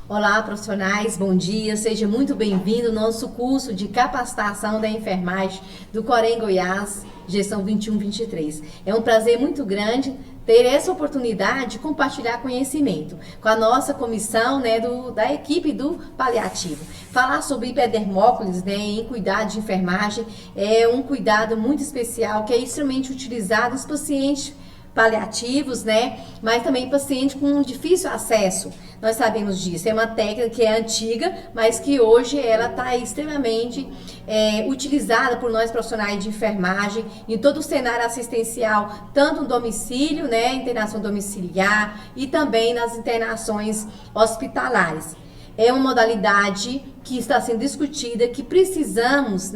Olá, profissionais, bom dia, seja muito bem-vindo ao nosso curso de capacitação da enfermagem do Corém Goiás, gestão 21-23. É um prazer muito grande ter essa oportunidade de compartilhar conhecimento com a nossa comissão, da equipe do paliativo. Falar sobre hipodermócolis, em cuidado de enfermagem é um cuidado muito especial que é extremamente utilizado nos pacientes paliativos, mas também paciente com difícil acesso. Nós sabemos disso. É uma técnica que é antiga, mas que hoje ela está extremamente utilizada por nós profissionais de enfermagem em todo o cenário assistencial, tanto no domicílio, internação domiciliar e também nas internações hospitalares. É uma modalidade que está sendo discutida, que precisamos,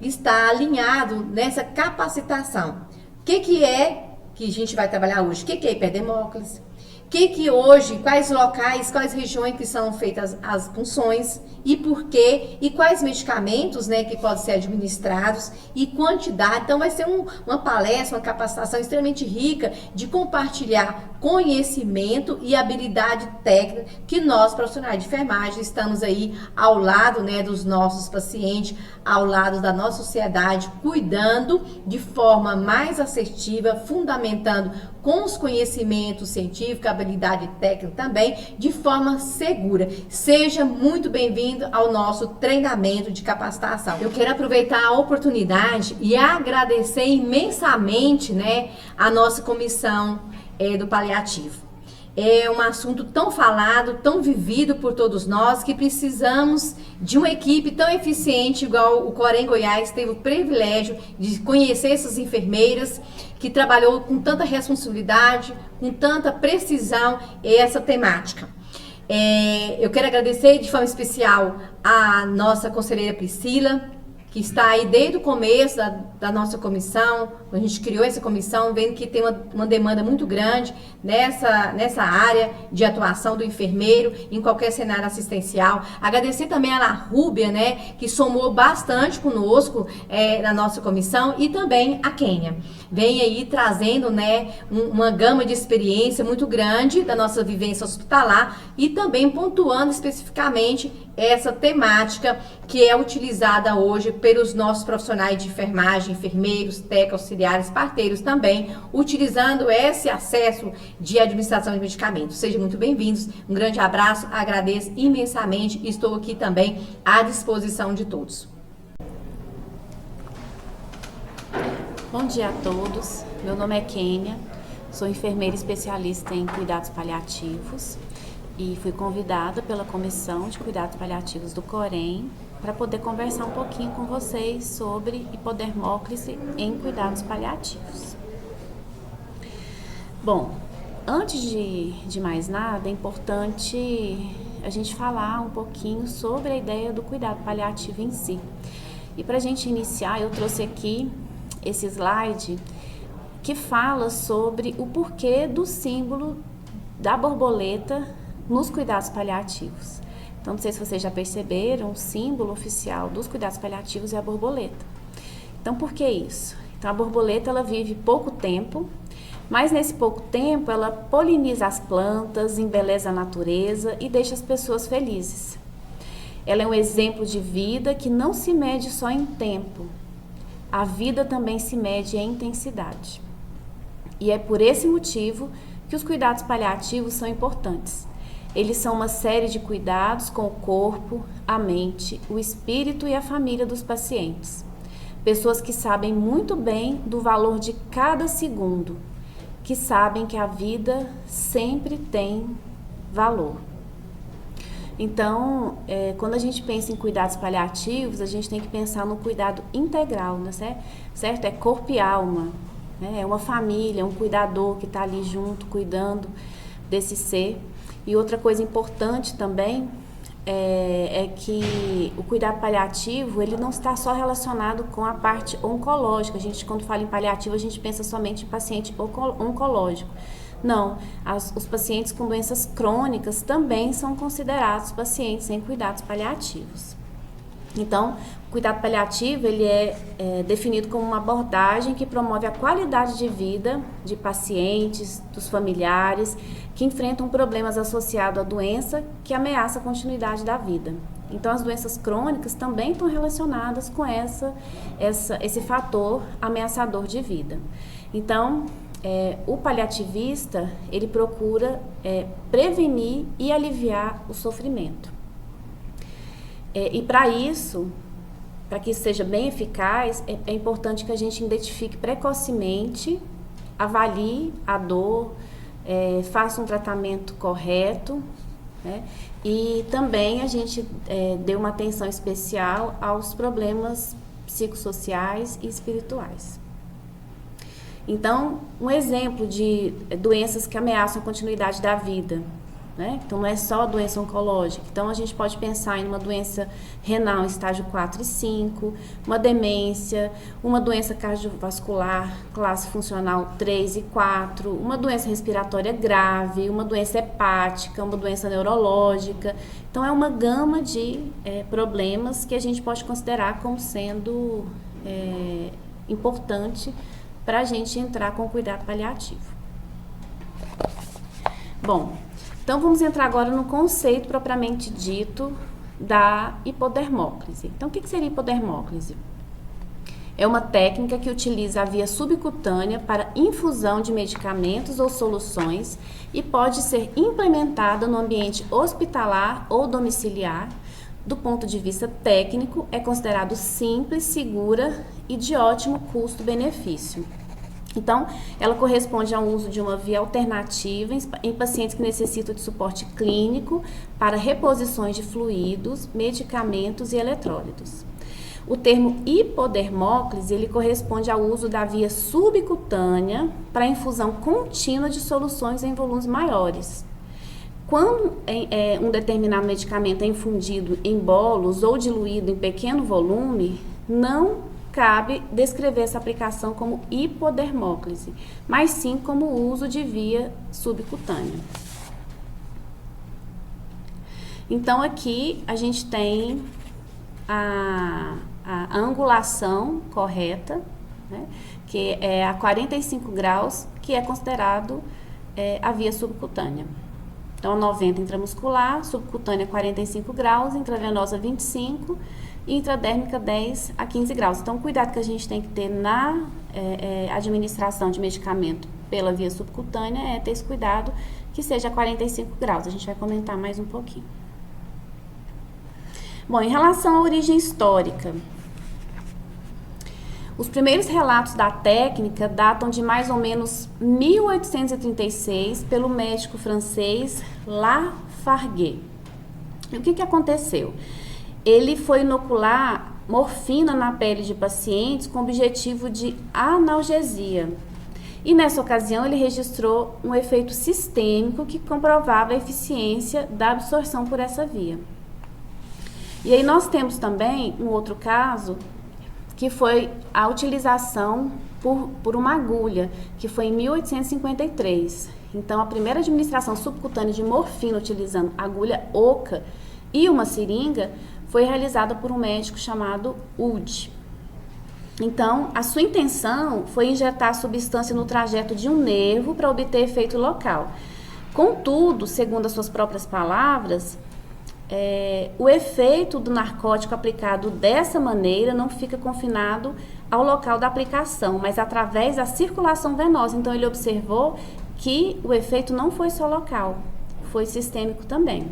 estar alinhado nessa capacitação. O que é que a gente vai trabalhar hoje? O que é hipodermócolis? Que hoje, quais locais, quais regiões que são feitas as punções e por quê? E quais medicamentos, que podem ser administrados e quantidade. Então vai ser uma palestra, uma capacitação extremamente rica de compartilhar conhecimento e habilidade técnica que nós, profissionais de enfermagem, estamos aí ao lado, dos nossos pacientes, ao lado da nossa sociedade, cuidando de forma mais assertiva, fundamentando com os conhecimentos científicos, habilidade técnica também, de forma segura. Seja muito bem-vindo ao nosso treinamento de capacitação. Eu quero aproveitar a oportunidade e agradecer imensamente, a nossa comissão do paliativo. É um assunto tão falado, tão vivido por todos nós, que precisamos de uma equipe tão eficiente, igual o Corém Goiás teve o privilégio de conhecer essas enfermeiras, que trabalhou com tanta responsabilidade, com tanta precisão essa temática. Eu quero agradecer de forma especial a nossa conselheira Priscila, que está aí desde o começo da nossa comissão. A gente criou essa comissão, vendo que tem uma demanda muito grande nessa área de atuação do enfermeiro em qualquer cenário assistencial. Agradecer também a Ana Rúbia, que somou bastante conosco na nossa comissão, e também a Kênia. Vem aí trazendo uma gama de experiência muito grande da nossa vivência hospitalar e também pontuando especificamente essa temática que é utilizada hoje pelos nossos profissionais de enfermagem, enfermeiros, técnicos, auxiliares, parteiros também, utilizando esse acesso de administração de medicamentos. Sejam muito bem-vindos, um grande abraço, agradeço imensamente e estou aqui também à disposição de todos. Bom dia a todos, meu nome é Kênia, sou enfermeira especialista em cuidados paliativos e fui convidada pela Comissão de Cuidados Paliativos do Corém para poder conversar um pouquinho com vocês sobre hipodermócolis em cuidados paliativos. Bom, antes de mais nada, é importante a gente falar um pouquinho sobre a ideia do cuidado paliativo em si. E para a gente iniciar, eu trouxe aqui esse slide que fala sobre o porquê do símbolo da borboleta nos cuidados paliativos. Então, não sei se vocês já perceberam, o símbolo oficial dos cuidados paliativos é a borboleta. Então, por que isso? Então, a borboleta, ela vive pouco tempo, mas nesse pouco tempo, ela poliniza as plantas, embeleza a natureza e deixa as pessoas felizes. Ela é um exemplo de vida que não se mede só em tempo. A vida também se mede em intensidade. E é por esse motivo que os cuidados paliativos são importantes. Eles são uma série de cuidados com o corpo, a mente, o espírito e a família dos pacientes. Pessoas que sabem muito bem do valor de cada segundo, que sabem que a vida sempre tem valor. Então, quando a gente pensa em cuidados paliativos, a gente tem que pensar no cuidado integral, certo? É corpo e alma, É uma família, um cuidador que está ali junto, cuidando desse ser. E outra coisa importante também é que o cuidado paliativo, ele não está só relacionado com a parte oncológica. A gente, quando fala em paliativo, a gente pensa somente em paciente oncológico. Não, os pacientes com doenças crônicas também são considerados pacientes em cuidados paliativos. Então, o cuidado paliativo ele é definido como uma abordagem que promove a qualidade de vida de pacientes, dos familiares, que enfrentam problemas associados à doença que ameaça a continuidade da vida. Então, as doenças crônicas também estão relacionadas com esse fator ameaçador de vida. Então, o paliativista, ele procura prevenir e aliviar o sofrimento. E para isso, para que isso seja bem eficaz, é importante que a gente identifique precocemente, avalie a dor, faça um tratamento correto, né? E também a gente dê uma atenção especial aos problemas psicossociais e espirituais. Então, um exemplo de doenças que ameaçam a continuidade da vida, né? Então, não é só doença oncológica. Então, a gente pode pensar em uma doença renal estágio 4 e 5, uma demência, uma doença cardiovascular classe funcional 3 e 4, uma doença respiratória grave, uma doença hepática, uma doença neurológica. Então, é uma gama de problemas que a gente pode considerar como sendo importante para a gente entrar com cuidado paliativo. Bom, então vamos entrar agora no conceito propriamente dito da hipodermólise. Então, o que seria hipodermólise? É uma técnica que utiliza a via subcutânea para infusão de medicamentos ou soluções e pode ser implementada no ambiente hospitalar ou domiciliar. Do ponto de vista técnico, é considerado simples, segura e de ótimo custo-benefício. Então, ela corresponde ao uso de uma via alternativa em pacientes que necessitam de suporte clínico para reposições de fluidos, medicamentos e eletrólitos. O termo hipodermólise, ele corresponde ao uso da via subcutânea para infusão contínua de soluções em volumes maiores. Quando um determinado medicamento é infundido em bolos ou diluído em pequeno volume, não cabe descrever essa aplicação como hipodermólise, mas sim como uso de via subcutânea. Então, aqui a gente tem a angulação correta, né, que é a 45 graus, que é considerado a via subcutânea. Então, 90 intramuscular, subcutânea 45 graus, intravenosa 25 e intradérmica 10 a 15 graus. Então, o cuidado que a gente tem que ter na administração de medicamento pela via subcutânea é ter esse cuidado que seja 45 graus. A gente vai comentar mais um pouquinho. Bom, em relação à origem histórica, os primeiros relatos da técnica datam de mais ou menos 1836 pelo médico francês Lafargue. E o que aconteceu? Ele foi inocular morfina na pele de pacientes com o objetivo de analgesia. E nessa ocasião ele registrou um efeito sistêmico que comprovava a eficiência da absorção por essa via. E aí nós temos também um outro caso, que foi a utilização por uma agulha, que foi em 1853. Então, a primeira administração subcutânea de morfina utilizando agulha oca e uma seringa foi realizada por um médico chamado Wood. Então, a sua intenção foi injetar a substância no trajeto de um nervo para obter efeito local. Contudo, segundo as suas próprias palavras, o efeito do narcótico aplicado dessa maneira não fica confinado ao local da aplicação, mas através da circulação venosa. Então, ele observou que o efeito não foi só local, foi sistêmico também.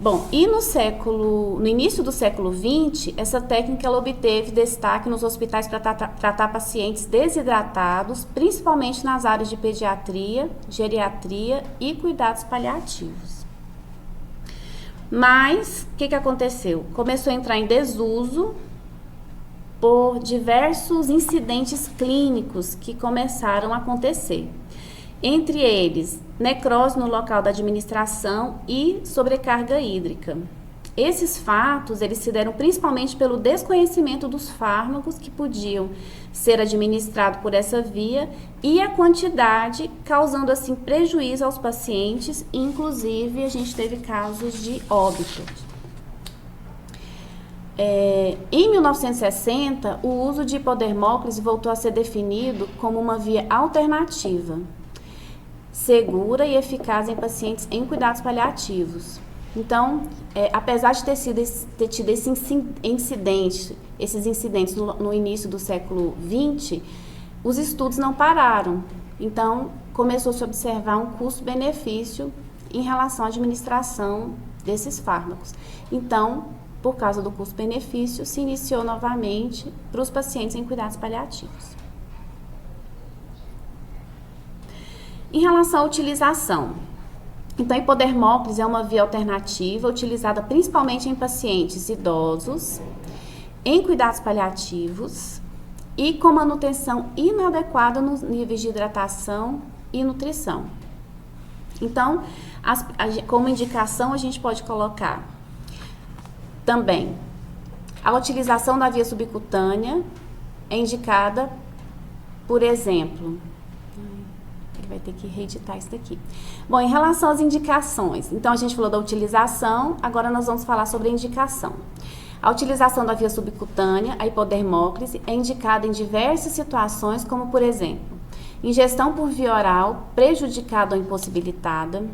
Bom, e no início do século XX, essa técnica ela obteve destaque nos hospitais para tratar pacientes desidratados, principalmente nas áreas de pediatria, geriatria e cuidados paliativos. Mas, o que aconteceu? Começou a entrar em desuso por diversos incidentes clínicos que começaram a acontecer. Entre eles, necrose no local da administração e sobrecarga hídrica. Esses fatos, eles se deram principalmente pelo desconhecimento dos fármacos que podiam ser administrados por essa via e a quantidade, causando assim prejuízo aos pacientes, inclusive a gente teve casos de óbito. Em 1960, o uso de hipodermóclise voltou a ser definido como uma via alternativa, segura e eficaz em pacientes em cuidados paliativos. Então, apesar de ter tido esses incidentes no início do século XX, os estudos não pararam. Então, começou-se a observar um custo-benefício em relação à administração desses fármacos. Então, por causa do custo-benefício, se iniciou novamente para os pacientes em cuidados paliativos. Em relação à utilização, então, a hipodermóclise é uma via alternativa utilizada principalmente em pacientes idosos, em cuidados paliativos e com manutenção inadequada nos níveis de hidratação e nutrição. Então, como indicação, a gente pode colocar também a utilização da via subcutânea é indicada, por exemplo, ele vai ter que reeditar isso daqui. Bom, em relação às indicações, então a gente falou da utilização, agora nós vamos falar sobre a indicação. A utilização da via subcutânea, a hipodermóclise, é indicada em diversas situações, como por exemplo, ingestão por via oral prejudicada ou impossibilitada,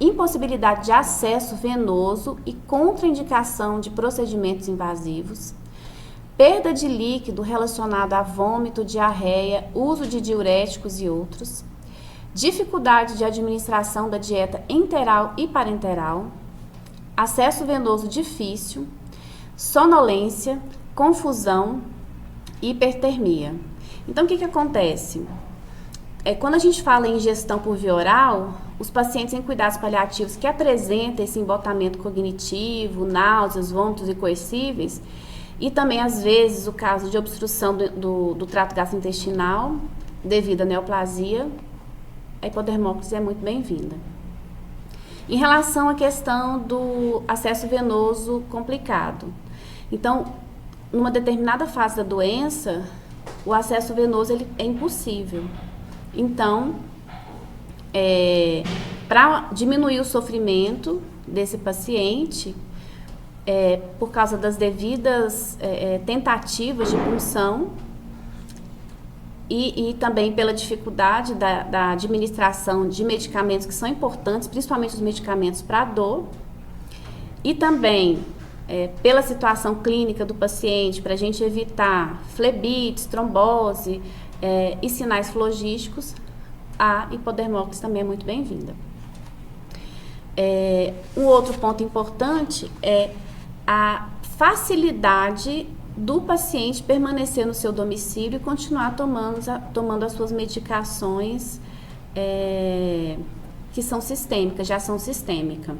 impossibilidade de acesso venoso e contraindicação de procedimentos invasivos, perda de líquido relacionada a vômito, diarreia, uso de diuréticos e outros, dificuldade de administração da dieta enteral e parenteral, acesso venoso difícil, sonolência, confusão e hipertermia. Então, o que acontece? Quando a gente fala em ingestão por via oral, os pacientes em cuidados paliativos que apresentam esse embotamento cognitivo, náuseas, vômitos incoercíveis, e também, às vezes, o caso de obstrução do trato gastrointestinal devido à neoplasia, a hipodermóclise é muito bem-vinda. Em relação à questão do acesso venoso complicado, então, numa determinada fase da doença, o acesso venoso é impossível. Então, para diminuir o sofrimento desse paciente, por causa das devidas tentativas de punção e também pela dificuldade da administração de medicamentos que são importantes, principalmente os medicamentos para dor, e também pela situação clínica do paciente, para a gente evitar flebites, trombose e sinais flogísticos, a hipodermóclise também é muito bem-vinda. Um outro ponto importante é a facilidade do paciente permanecer no seu domicílio e continuar tomando as suas medicações que são sistêmicas, de ação sistêmica.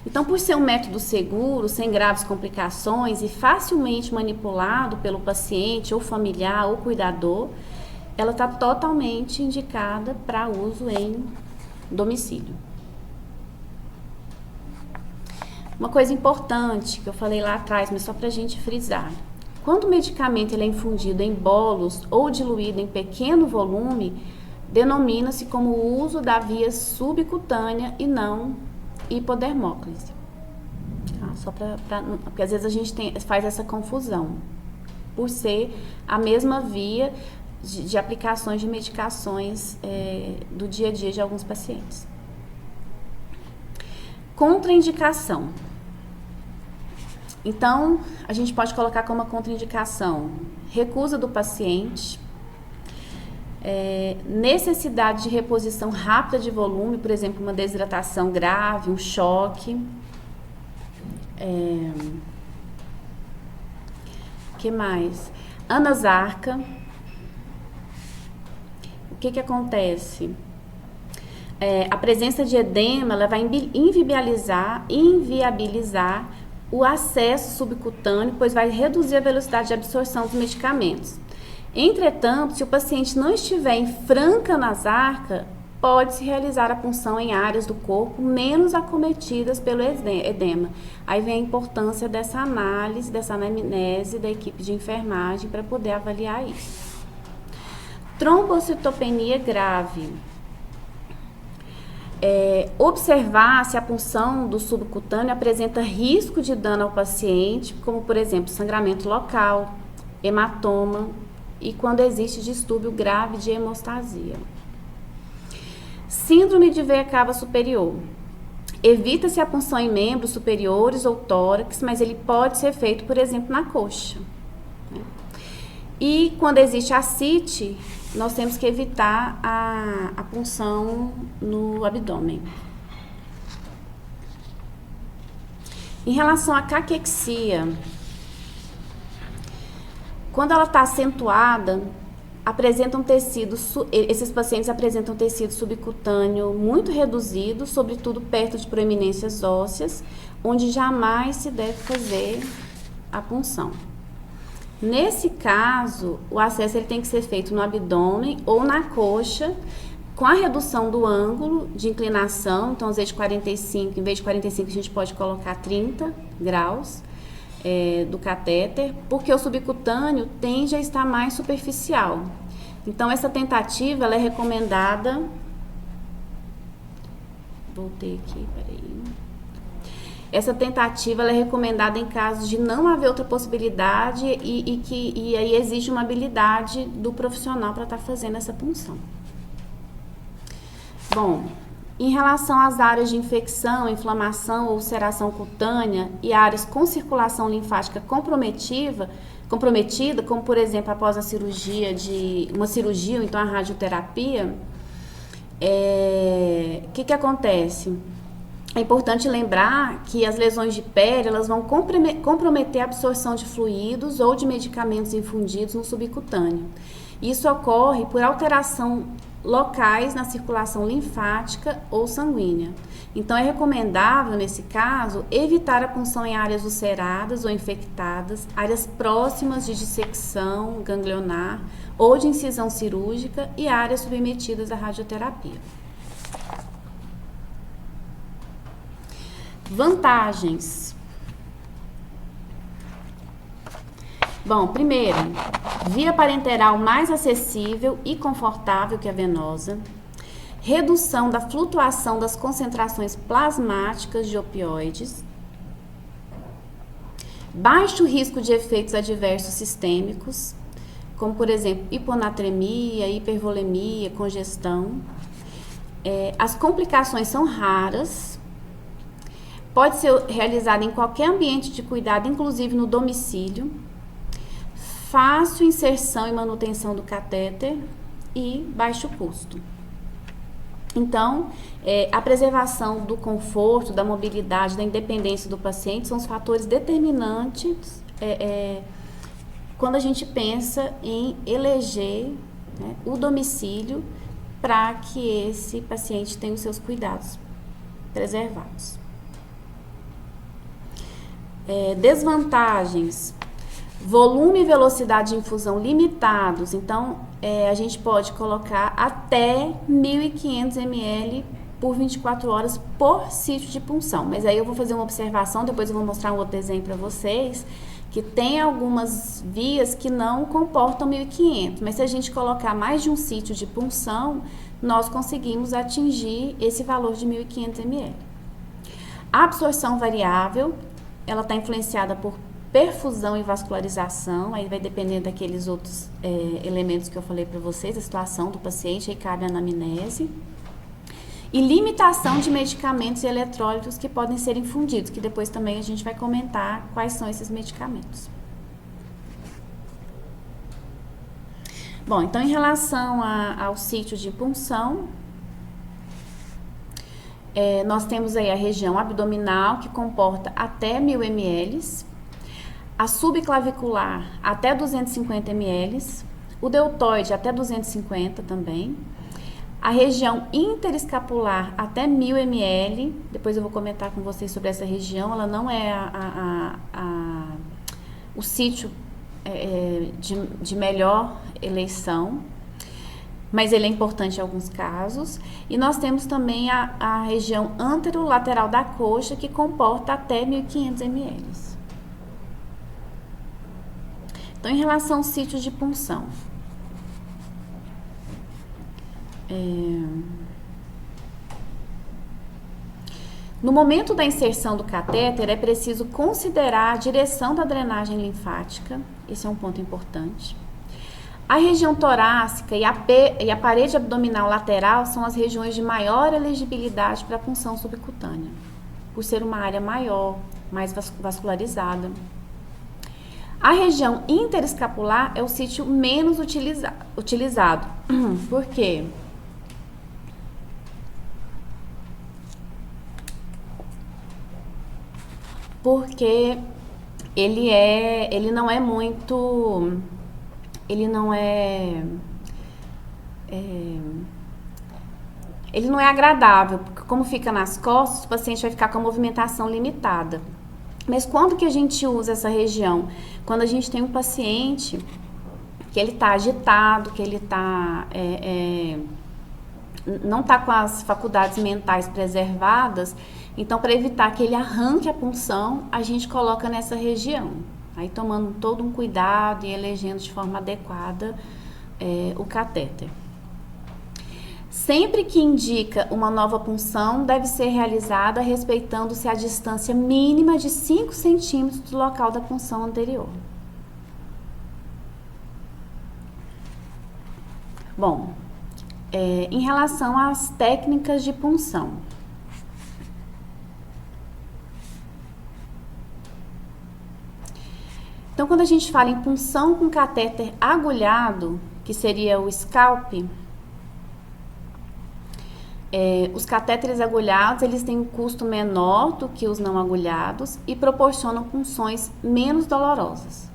Então, por ser um método seguro, sem graves complicações e facilmente manipulado pelo paciente ou familiar ou cuidador, ela está totalmente indicada para uso em domicílio. Uma coisa importante que eu falei lá atrás, mas só para a gente frisar. Quando o medicamento ele é infundido em bolos ou diluído em pequeno volume, denomina-se como o uso da via subcutânea e não hipodermóclise. Só porque às vezes a gente faz essa confusão, por ser a mesma via de aplicações de medicações do dia a dia de alguns pacientes. Contraindicação. Então, a gente pode colocar como contraindicação recusa do paciente, necessidade de reposição rápida de volume, por exemplo, uma desidratação grave, um choque. Que mais? Anasarca. O que acontece? A presença de edema ela vai inviabilizar o acesso subcutâneo, pois vai reduzir a velocidade de absorção dos medicamentos. Entretanto, se o paciente não estiver em franca anasarca, pode-se realizar a punção em áreas do corpo menos acometidas pelo edema. Aí vem a importância dessa análise, dessa anamnese da equipe de enfermagem para poder avaliar isso. Trombocitopenia grave. Observar se a punção do subcutâneo apresenta risco de dano ao paciente, como por exemplo sangramento local, hematoma e quando existe distúrbio grave de hemostasia. Síndrome de veia cava superior. Evita-se a punção em membros superiores ou tórax, mas ele pode ser feito, por exemplo, na coxa, né? E quando existe ascite, nós temos que evitar a punção no abdômen. Em relação à caquexia, quando ela está acentuada, esses pacientes apresentam tecido subcutâneo muito reduzido, sobretudo perto de proeminências ósseas, onde jamais se deve fazer a punção. Nesse caso, o acesso ele tem que ser feito no abdômen ou na coxa, com a redução do ângulo de inclinação. Então, às vezes de 45, em vez de 45 a gente pode colocar 30 graus do catéter, porque o subcutâneo tende a estar mais superficial. Então, essa tentativa ela é recomendada. Voltei aqui, peraí. Essa tentativa ela é recomendada em casos de não haver outra possibilidade e aí exige uma habilidade do profissional para estar fazendo essa punção. Bom, em relação às áreas de infecção, inflamação ou ulceração cutânea e áreas com circulação linfática comprometida, como por exemplo após a cirurgia ou então a radioterapia, que acontece? É importante lembrar que as lesões de pele elas vão comprometer a absorção de fluidos ou de medicamentos infundidos no subcutâneo. Isso ocorre por alteração locais na circulação linfática ou sanguínea. Então, é recomendável, nesse caso, evitar a punção em áreas ulceradas ou infectadas, áreas próximas de dissecção ganglionar ou de incisão cirúrgica e áreas submetidas à radioterapia. Vantagens. Bom, primeiro, via parenteral mais acessível e confortável que a venosa, redução da flutuação das concentrações plasmáticas de opioides, baixo risco de efeitos adversos sistêmicos, como por exemplo hiponatremia, hipervolemia, congestão. As complicações são raras. Pode ser realizada em qualquer ambiente de cuidado, inclusive no domicílio. Fácil inserção e manutenção do catéter e baixo custo. Então, a preservação do conforto, da mobilidade, da independência do paciente são os fatores determinantes quando a gente pensa em eleger, né, o domicílio para que esse paciente tenha os seus cuidados preservados. Desvantagens: volume e velocidade de infusão limitados. Então, a gente pode colocar até 1.500 ml por 24 horas por sítio de punção. Mas aí eu vou fazer uma observação, depois eu vou mostrar um outro desenho para vocês, que tem algumas vias que não comportam 1.500. Mas se a gente colocar mais de um sítio de punção, nós conseguimos atingir esse valor de 1.500 ml. A absorção variável, ela está influenciada por perfusão e vascularização, aí vai depender daqueles outros elementos que eu falei para vocês, a situação do paciente, aí cabe a anamnese. E limitação de medicamentos e eletrólitos que podem ser infundidos, que depois também a gente vai comentar quais são esses medicamentos. Bom, então em relação ao sítio de punção, nós temos aí a região abdominal, que comporta até 1.000 ml, a subclavicular até 250 ml, o deltoide até 250 também, a região interescapular até 1.000 ml, depois eu vou comentar com vocês sobre essa região, ela não é o sítio de melhor eleição. mas ele é importante em alguns casos. E nós temos também a região anterolateral da coxa, que comporta até 1.500 ml. Então, em relação ao sítio de punção, no momento da inserção do catéter, é preciso considerar a direção da drenagem linfática, esse é um ponto importante. A região torácica e a parede abdominal lateral são as regiões de maior elegibilidade para a punção subcutânea, por ser uma área maior, mais vascularizada. A região interescapular é o sítio menos utilizado. Por quê? Porque ele não é muito... Ele não é agradável, porque como fica nas costas, o paciente vai ficar com a movimentação limitada. Mas quando que a gente usa essa região? Quando a gente tem um paciente que ele está agitado, que ele não está com as faculdades mentais preservadas, então para evitar que ele arranque a punção, a gente coloca nessa região. Aí tomando todo um cuidado e elegendo de forma adequada o catéter. Sempre que indica uma nova punção, deve ser realizada respeitando-se a distância mínima de 5 centímetros do local da punção anterior. Bom, em relação às técnicas de punção. Então, quando a gente fala em punção com catéter agulhado, que seria o scalp, os catéteres agulhados, eles têm um custo menor do que os não agulhados e proporcionam punções menos dolorosas.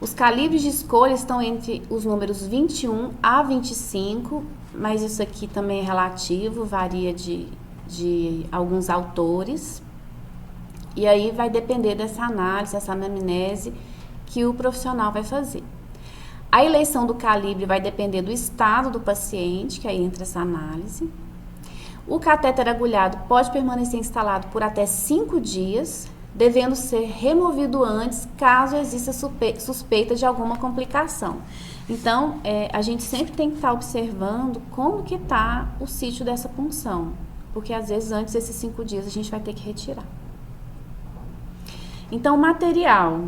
Os calibres de escolha estão entre os números 21 a 25, mas isso aqui também é relativo, varia de alguns autores. E aí vai depender dessa análise, essa anamnese que o profissional vai fazer. A eleição do calibre vai depender do estado do paciente, que aí entra essa análise. O catéter agulhado pode permanecer instalado por até 5 dias, devendo ser removido antes, caso exista suspeita de alguma complicação. Então, a gente sempre tem que estar observando como que está o sítio dessa punção, porque às vezes antes desses 5 dias a gente vai ter que retirar. Então, o material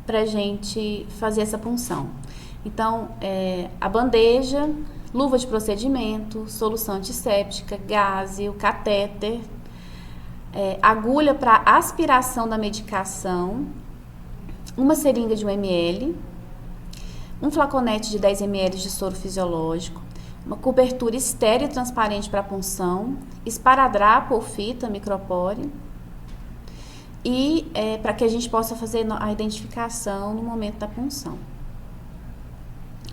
para a gente fazer essa punção. Então, a bandeja, luva de procedimento, solução antisséptica, gaze, o catéter, agulha para aspiração da medicação, uma seringa de 1 ml, um flaconete de 10 ml de soro fisiológico, uma cobertura estéril e transparente para punção, esparadrapo ou fita micropore, e para que a gente possa fazer a identificação no momento da punção.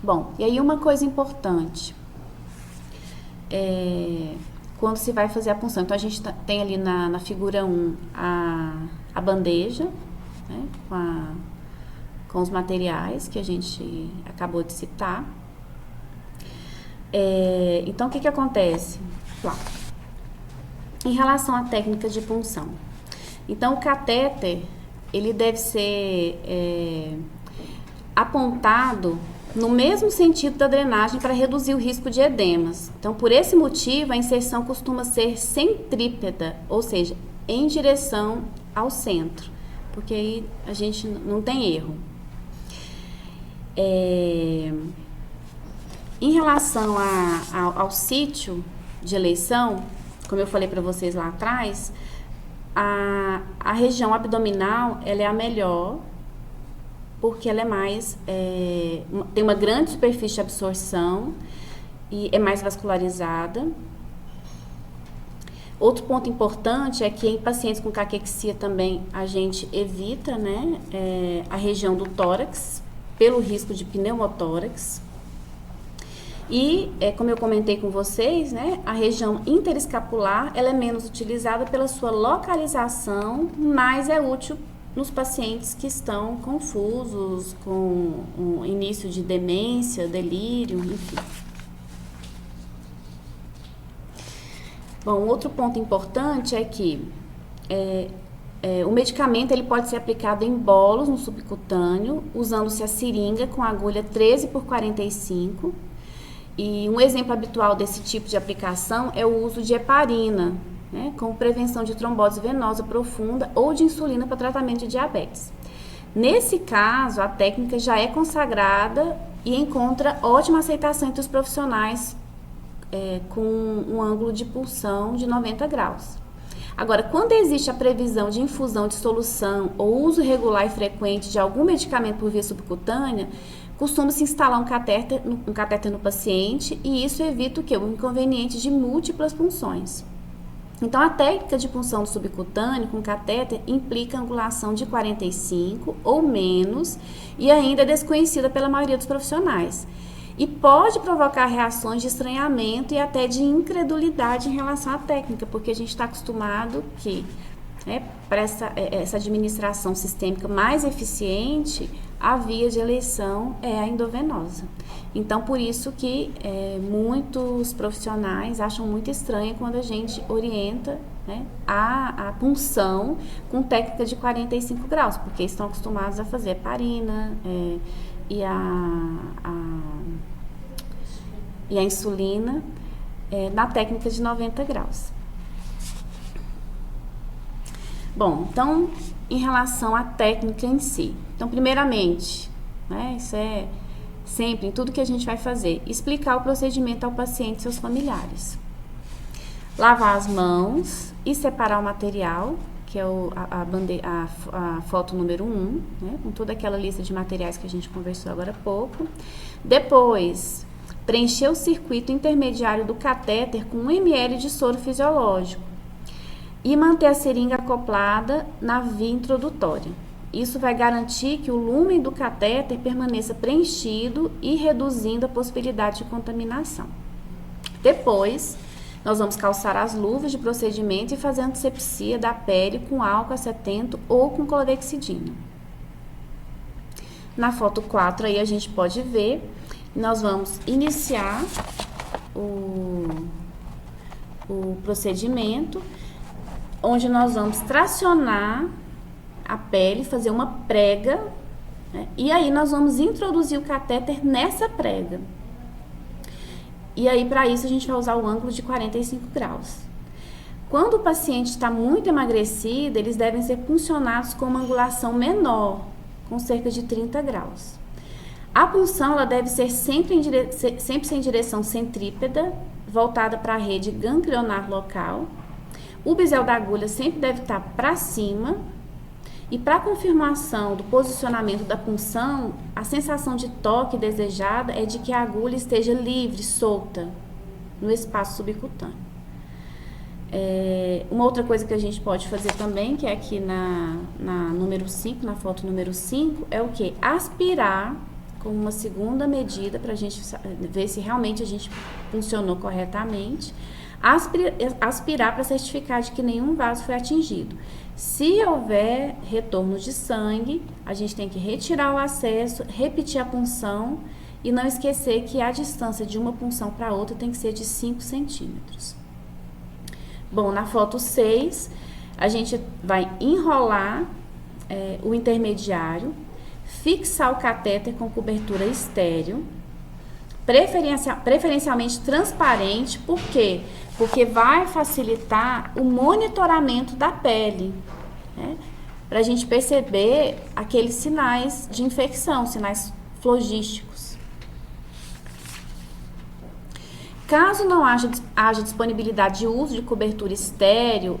Bom, e aí uma coisa importante, quando se vai fazer a punção, então a gente tem ali na figura 1 a bandeja, né, com os materiais que a gente acabou de citar. Então o que acontece? Lá, em relação à técnica de punção. Então, o catéter, ele deve ser apontado no mesmo sentido da drenagem para reduzir o risco de edemas. Então, por esse motivo, a inserção costuma ser centrípeta, ou seja, em direção ao centro, porque aí a gente não tem erro. Em relação ao sítio de eleição, como eu falei para vocês lá atrás, a região abdominal, ela é a melhor, porque ela é mais, tem uma grande superfície de absorção e é mais vascularizada. Outro ponto importante é que em pacientes com caquexia também a gente evita, né, a região do tórax, pelo risco de pneumotórax. E, como eu comentei com vocês, né, a região interescapular, ela é menos utilizada pela sua localização, mas é útil nos pacientes que estão confusos, com um início de demência, delírio, enfim. Bom, outro ponto importante é que o medicamento ele pode ser aplicado em bolos no subcutâneo, usando-se a seringa com agulha 13 por 45. E um exemplo habitual desse tipo de aplicação é o uso de heparina, né, como prevenção de trombose venosa profunda ou de insulina para tratamento de diabetes. Nesse caso, a técnica já é consagrada e encontra ótima aceitação entre os profissionais com um ângulo de punção de 90 graus. Agora, quando existe a previsão de infusão de solução ou uso regular e frequente de algum medicamento por via subcutânea, costuma-se instalar um catéter no paciente e isso evita o quê? O inconveniente de múltiplas punções. Então, a técnica de punção subcutâneo com catéter implica angulação de 45 ou menos e ainda é desconhecida pela maioria dos profissionais. E pode provocar reações de estranhamento e até de incredulidade em relação à técnica, porque a gente está acostumado que, para essa administração sistêmica mais eficiente, a via de eleição é a endovenosa. Então, por isso que muitos profissionais acham muito estranho quando a gente orienta, né, a punção com técnica de 45 graus, porque estão acostumados a fazer heparina e a insulina na técnica de 90 graus. Bom, então, em relação à técnica em si. Então, primeiramente, né, isso é sempre, em tudo que a gente vai fazer, explicar o procedimento ao paciente e seus familiares. Lavar as mãos e separar o material, que é a foto número 1, né, com toda aquela lista de materiais que a gente conversou agora há pouco. Depois, preencher o circuito intermediário do catéter com 1 ml de soro fisiológico e manter a seringa acoplada na via introdutória. Isso vai garantir que o lumen do catéter permaneça preenchido e reduzindo a possibilidade de contaminação. Depois, nós vamos calçar as luvas de procedimento e fazer antisepsia da pele com álcool acetento ou com clorexidina. Na foto 4 aí a gente pode ver, nós vamos iniciar o procedimento, onde nós vamos tracionar a pele, fazer uma prega, né? E aí nós vamos introduzir o catéter nessa prega. E aí, para isso, a gente vai usar o ângulo de 45 graus. Quando o paciente está muito emagrecido, eles devem ser puncionados com uma angulação menor, com cerca de 30 graus. A punção ela deve ser sempre em direção centrípeta, voltada para a rede ganglionar local. O bisel da agulha sempre deve estar para cima. E para confirmação do posicionamento da punção, a sensação de toque desejada é de que a agulha esteja livre, solta, no espaço subcutâneo. Uma outra coisa que a gente pode fazer também, que é aqui na número 5, na foto número 5, é o que? Aspirar com uma segunda medida para a gente ver se realmente a gente funcionou corretamente. Aspirar para certificar de que nenhum vaso foi atingido. Se houver retorno de sangue, a gente tem que retirar o acesso, repetir a punção e não esquecer que a distância de uma punção para outra tem que ser de 5 centímetros. Bom, na foto 6, a gente vai enrolar o intermediário, fixar o catéter com cobertura estéril, preferencialmente transparente. Por quê? Porque vai facilitar o monitoramento da pele, né? Para a gente perceber aqueles sinais de infecção, sinais flogísticos. Caso não haja disponibilidade de uso de cobertura estéril,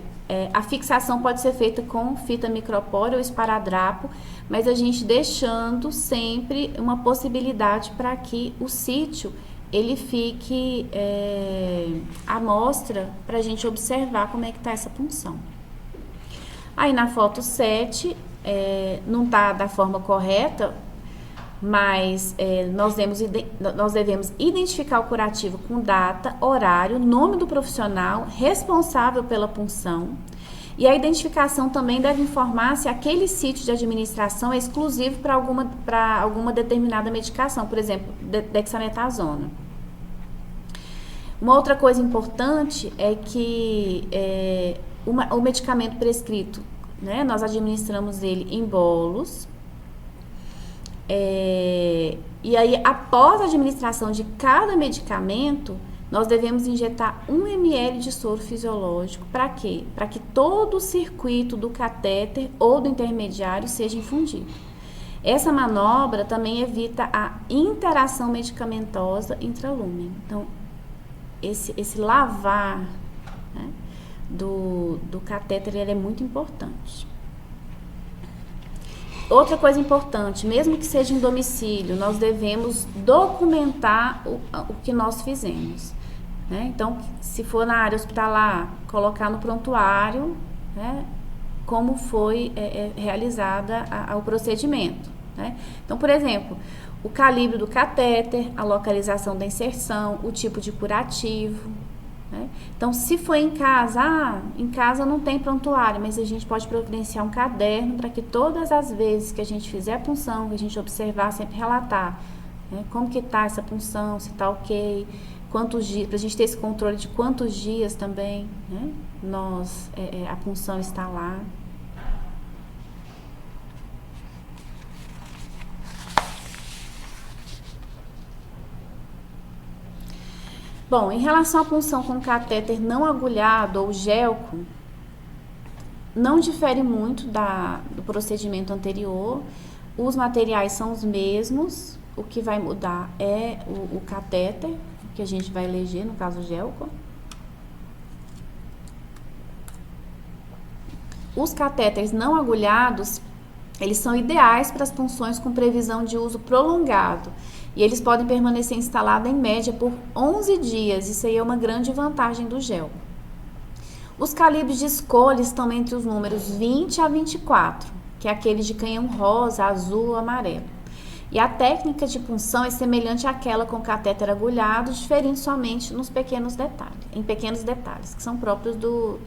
a fixação pode ser feita com fita micropore ou esparadrapo, mas a gente deixando sempre uma possibilidade para que o sítio ele fique à mostra para a gente observar como é que está essa punção. Aí na foto 7, não está da forma correta, mas nós devemos identificar o curativo com data, horário, nome do profissional responsável pela punção. E a identificação também deve informar se aquele sítio de administração é exclusivo para alguma determinada medicação, por exemplo, dexametasona. Uma outra coisa importante é que o medicamento prescrito, né, nós administramos ele em bolos. E aí, após a administração de cada medicamento, nós devemos injetar 1 ml de soro fisiológico. Para quê? Para que todo o circuito do catéter ou do intermediário seja infundido. Essa manobra também evita a interação medicamentosa intralúmen. Então, esse lavar, né, do catéter, ele é muito importante. Outra coisa importante, mesmo que seja em domicílio, nós devemos documentar o que nós fizemos, né? Então, se for na área hospitalar, colocar no prontuário, né, como foi realizada o procedimento, né? Então, por exemplo, o calibre do catéter, a localização da inserção, o tipo de curativo, né? Então, se for em casa, em casa não tem prontuário, mas a gente pode providenciar um caderno para que todas as vezes que a gente fizer a punção, que a gente observar, sempre relatar, né, como que está essa punção, se está ok, quantos dias, para a gente ter esse controle de quantos dias também, né, a punção está lá. Bom, em relação à punção com catéter não agulhado ou gelco, não difere muito do procedimento anterior. Os materiais são os mesmos, o que vai mudar é o catéter, que a gente vai eleger, no caso gelco. Os catéteres não agulhados, eles são ideais para as punções com previsão de uso prolongado. E eles podem permanecer instalados em média por 11 dias. Isso aí é uma grande vantagem do gel. Os calibres de escolha estão entre os números 20 a 24, que é aquele de canhão rosa, azul ou amarelo. E a técnica de punção é semelhante àquela com catéter agulhado, diferindo somente em pequenos detalhes, que são próprios do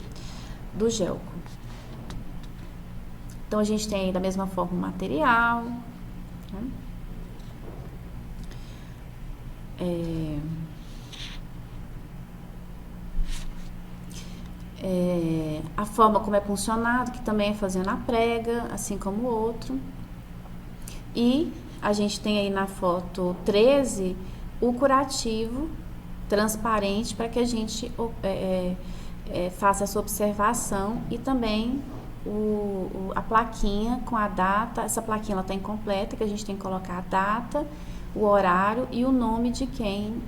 gelco. Então, a gente tem aí da mesma forma o material, né? A forma como é funcionado, que também é fazendo a prega, assim como o outro. E a gente tem aí na foto 13 o curativo transparente para que a gente faça essa observação, e também a plaquinha com a data. Essa plaquinha está incompleta, que a gente tem que colocar a data, o horário e o nome de quem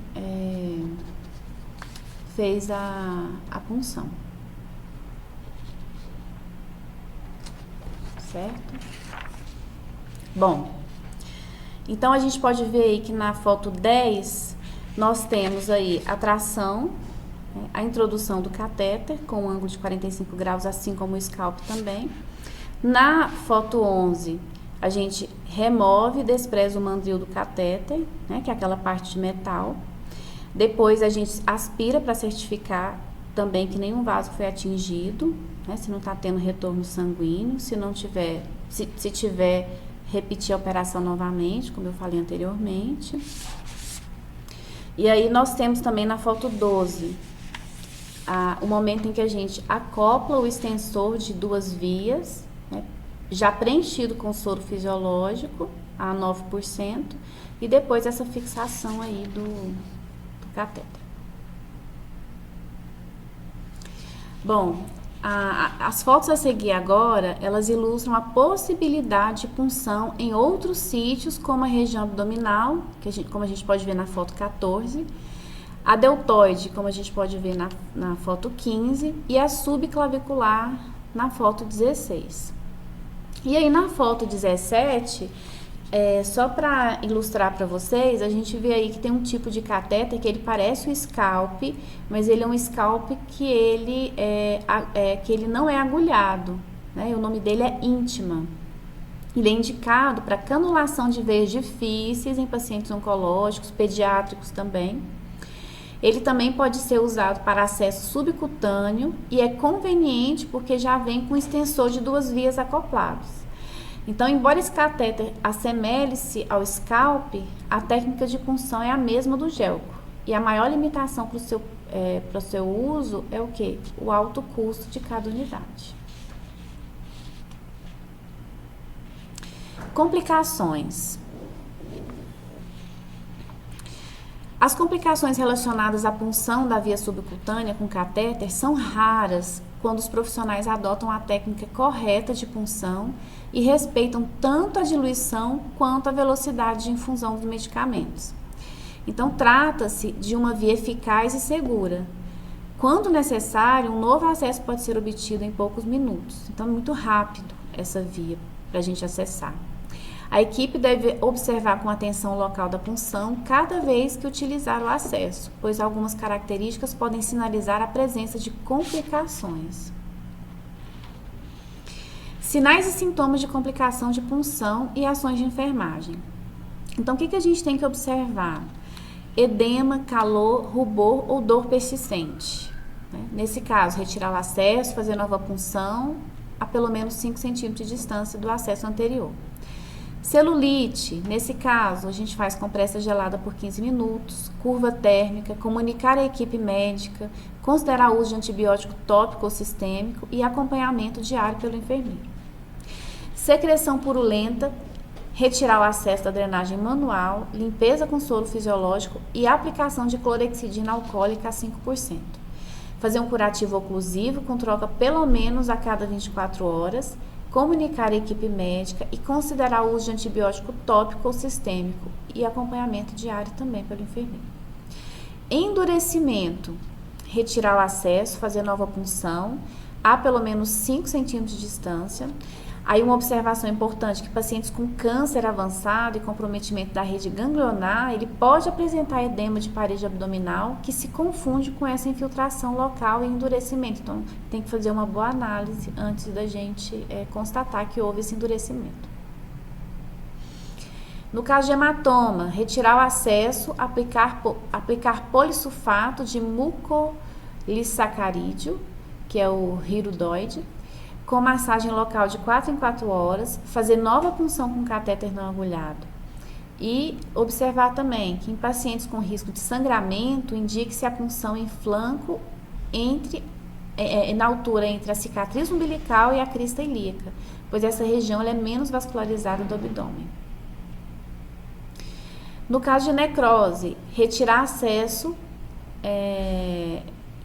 fez a punção. Certo? Bom, então a gente pode ver aí que na foto 10 nós temos aí a tração, né, a introdução do catéter com um ângulo de 45 graus, assim como o scalp também. Na foto 11, a gente remove e despreza o mandril do catéter, né, que é aquela parte de metal. Depois a gente aspira para certificar também que nenhum vaso foi atingido, né, se não está tendo retorno sanguíneo. Se não tiver, se tiver, repetir a operação novamente, como eu falei anteriormente. E aí nós temos também na foto 12 o momento em que a gente acopla o extensor de 2 vias, né, já preenchido com soro fisiológico a 9%, e depois essa fixação aí do catéter. Bom, as fotos a seguir agora, elas ilustram a possibilidade de punção em outros sítios, como a região abdominal, como a gente pode ver na foto 14, a deltoide, como a gente pode ver na foto 15, e a subclavicular na foto 16. E aí na foto 17, só para ilustrar para vocês, a gente vê aí que tem um tipo de catéter que ele parece um scalp, mas ele é um scalp que ele não é agulhado, né? O nome dele é íntima. Ele é indicado para canulação de veias difíceis em pacientes oncológicos, pediátricos também. Ele também pode ser usado para acesso subcutâneo e é conveniente porque já vem com extensor de 2 vias acoplados. Então, embora esse catéter assemelhe-se ao scalp, a técnica de punção é a mesma do gelco. E a maior limitação para o seu para o seu uso é o quê? O alto custo de cada unidade. Complicações. As complicações relacionadas à punção da via subcutânea com catéter são raras quando os profissionais adotam a técnica correta de punção e respeitam tanto a diluição quanto a velocidade de infusão dos medicamentos. Então, trata-se de uma via eficaz e segura. Quando necessário, um novo acesso pode ser obtido em poucos minutos. Então, é muito rápido essa via para a gente acessar. A equipe deve observar com atenção o local da punção cada vez que utilizar o acesso, pois algumas características podem sinalizar a presença de complicações. Sinais e sintomas de complicação de punção e ações de enfermagem. Então, o que a gente tem que observar? Edema, calor, rubor ou dor persistente. Nesse caso, retirar o acesso, fazer nova punção a pelo menos 5 centímetros de distância do acesso anterior. Celulite, nesse caso, a gente faz compressa gelada por 15 minutos, curva térmica, comunicar à equipe médica, considerar o uso de antibiótico tópico ou sistêmico e acompanhamento diário pelo enfermeiro. Secreção purulenta, retirar o acesso da drenagem manual, limpeza com soro fisiológico e aplicação de clorexidina alcoólica a 5%. Fazer um curativo oclusivo com troca pelo menos a cada 24 horas, comunicar à equipe médica e considerar o uso de antibiótico tópico ou sistêmico e acompanhamento diário também pelo enfermeiro. Endurecimento, retirar o acesso, fazer nova punção a pelo menos 5 centímetros de distância. Aí uma observação importante, que pacientes com câncer avançado e comprometimento da rede ganglionar, ele pode apresentar edema de parede abdominal que se confunde com essa infiltração local e endurecimento. Então, tem que fazer uma boa análise antes da gente constatar que houve esse endurecimento. No caso de hematoma, retirar o acesso, aplicar polissulfato de mucolissacarídeo, que é o hirudoide, com massagem local de 4 em 4 horas, fazer nova punção com catéter não agulhado. E observar também que em pacientes com risco de sangramento, indique-se a punção em flanco na altura entre a cicatriz umbilical e a crista ilíaca, pois essa região ela é menos vascularizada do abdômen. No caso de necrose, retirar acesso,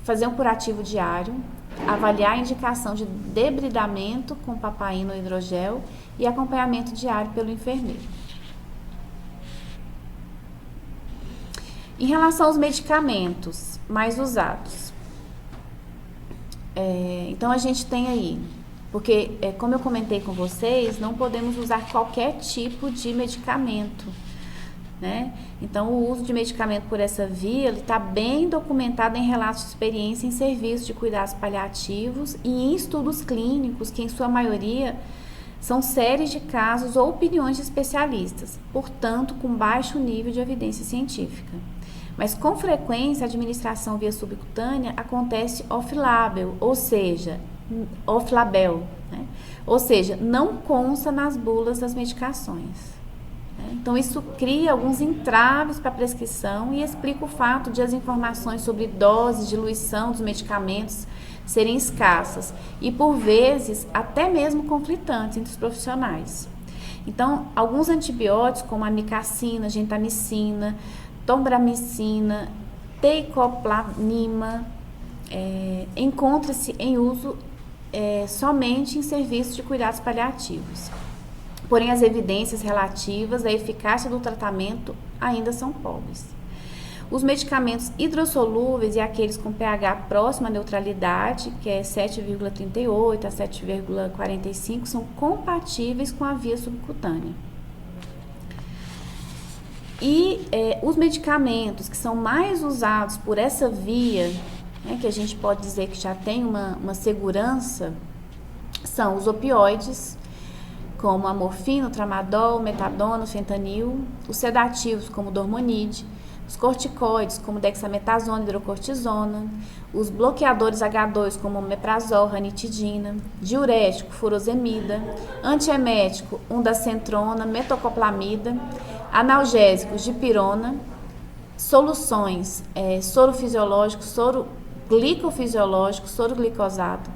fazer um curativo diário, avaliar a indicação de debridamento com papaína ou hidrogel e acompanhamento diário pelo enfermeiro. Em relação aos medicamentos mais usados, então a gente tem aí, porque como eu comentei com vocês, não podemos usar qualquer tipo de medicamento, né? Então, o uso de medicamento por essa via está bem documentado em relatos de experiência em serviços de cuidados paliativos e em estudos clínicos, que em sua maioria são séries de casos ou opiniões de especialistas, portanto, com baixo nível de evidência científica. Mas, com frequência, a administração via subcutânea acontece off-label, ou seja, off-label, né? Ou seja, não consta nas bulas das medicações. Então, isso cria alguns entraves para a prescrição e explica o fato de as informações sobre dose, diluição dos medicamentos serem escassas e, por vezes, até mesmo conflitantes entre os profissionais. Então, alguns antibióticos, como a micacina, gentamicina, tombramicina, teicoplaninima, encontra-se em uso somente em serviços de cuidados paliativos. Porém, as evidências relativas à eficácia do tratamento ainda são pobres. Os medicamentos hidrossolúveis e aqueles com pH próximo à neutralidade, que é 7,38 a 7,45, são compatíveis com a via subcutânea. E os medicamentos que são mais usados por essa via, né, que a gente pode dizer que já tem uma segurança, são os opioides, como a morfina, o tramadol, o metadona, o fentanil, os sedativos, como o dormonide, os corticoides, como dexametasona, hidrocortisona, os bloqueadores H2, como o omeprazol, ranitidina, diurético, furosemida, antiemético, ondansetrona, metoclopramida, analgésicos, dipirona, soluções, soro fisiológico, soro glicofisiológico, soro glicosado,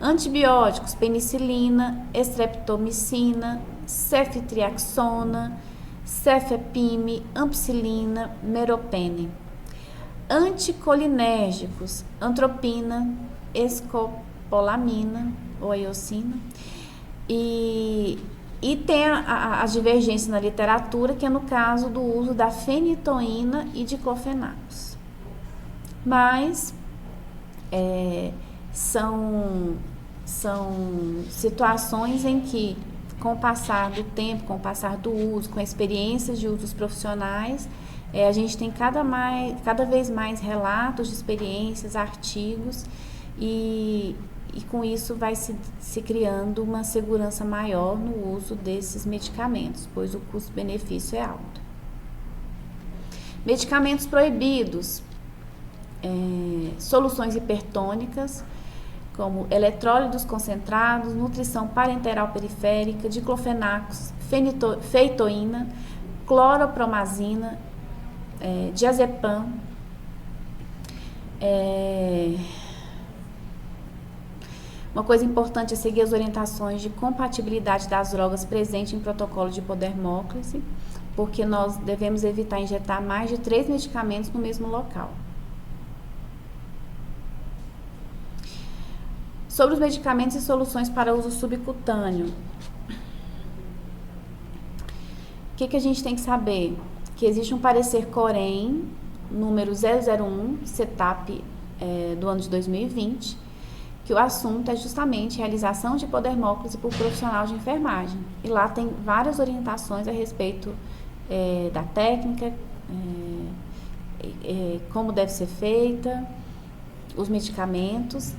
antibióticos, penicilina, estreptomicina, ceftriaxona, cefepime, ampicilina, meropene. Anticolinérgicos, antropina, escopolamina ou iosina. E tem a divergência na literatura, que é no caso do uso da fenitoína e diclofenacos. Mas são situações em que, com o passar do tempo, com o passar do uso, com experiências de usos profissionais, a gente tem cada vez mais relatos de experiências, artigos, e com isso vai se criando uma segurança maior no uso desses medicamentos, pois o custo-benefício é alto. Medicamentos proibidos, soluções hipertônicas, como eletrólitos concentrados, nutrição parenteral periférica, diclofenacos, feitoína, cloropromazina, diazepam, uma coisa importante é seguir as orientações de compatibilidade das drogas presentes em protocolo de hipodermóclise, porque nós devemos evitar injetar mais de 3 medicamentos no mesmo local. Sobre os medicamentos e soluções para uso subcutâneo, o que a gente tem que saber? Que existe um parecer Corém, número 001, CETAP, do ano de 2020, que o assunto é justamente realização de hipodermóclise por profissional de enfermagem. E lá tem várias orientações a respeito da técnica, como deve ser feita, os medicamentos.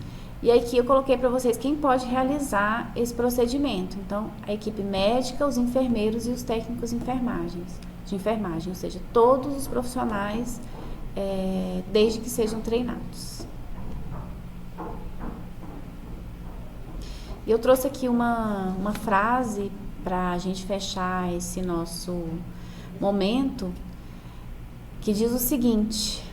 E aqui eu coloquei para vocês quem pode realizar esse procedimento. Então, a equipe médica, os enfermeiros e os técnicos de enfermagem, ou seja, todos os profissionais, desde que sejam treinados. Eu trouxe aqui uma frase para a gente fechar esse nosso momento, que diz o seguinte: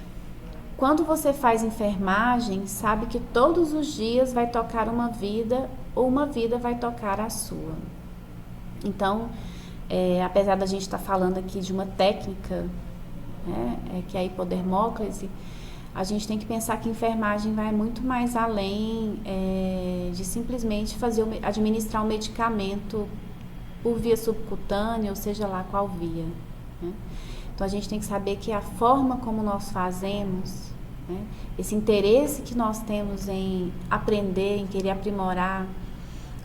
quando você faz enfermagem, sabe que todos os dias vai tocar uma vida, ou uma vida vai tocar a sua. Então, apesar da gente estar falando aqui de uma técnica, que é a hipodermóclise, a gente tem que pensar que a enfermagem vai muito mais além de simplesmente administrar um medicamento por via subcutânea, ou seja lá qual via, né? Então, a gente tem que saber que a forma como nós fazemos, né, esse interesse que nós temos em aprender, em querer aprimorar,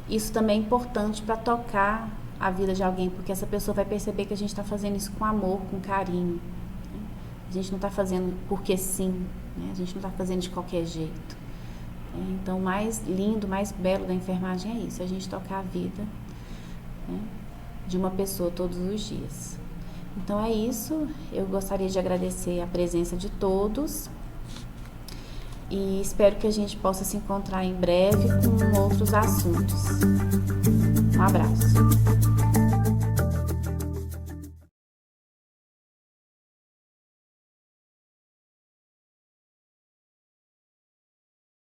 isso também é importante para tocar a vida de alguém, porque essa pessoa vai perceber que a gente está fazendo isso com amor, com carinho, né? A gente não está fazendo porque sim, né? A gente não está fazendo de qualquer jeito. Então, o mais lindo, mais belo da enfermagem é isso, a gente tocar a vida, né, de uma pessoa todos os dias. Então é isso, eu gostaria de agradecer a presença de todos e espero que a gente possa se encontrar em breve com outros assuntos. Um abraço.